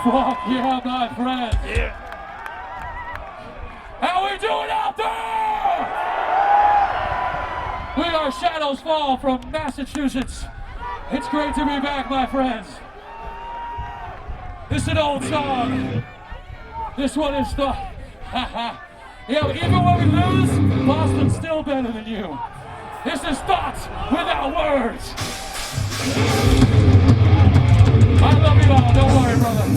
Fuck yeah, my friend. Yeah. How we doing out there? We are Shadows Fall from Massachusetts. It's great to be back, my friends. This is an old song. This one is the yeah, even when we lose, Boston's still better than you. This is thoughts without words. I love you all, don't worry, brother.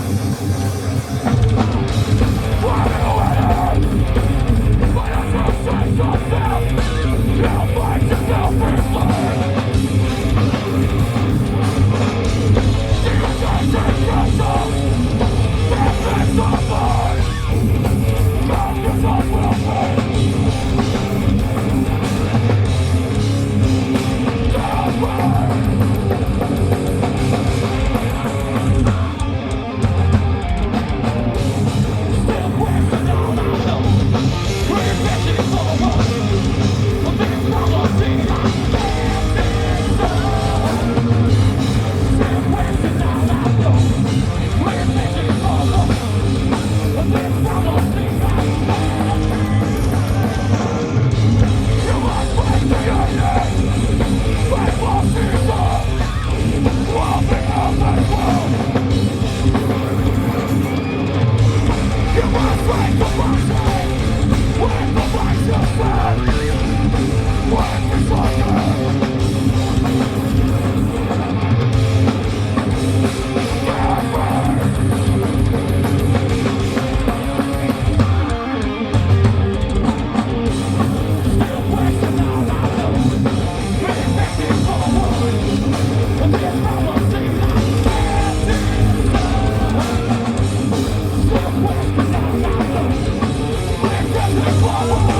We're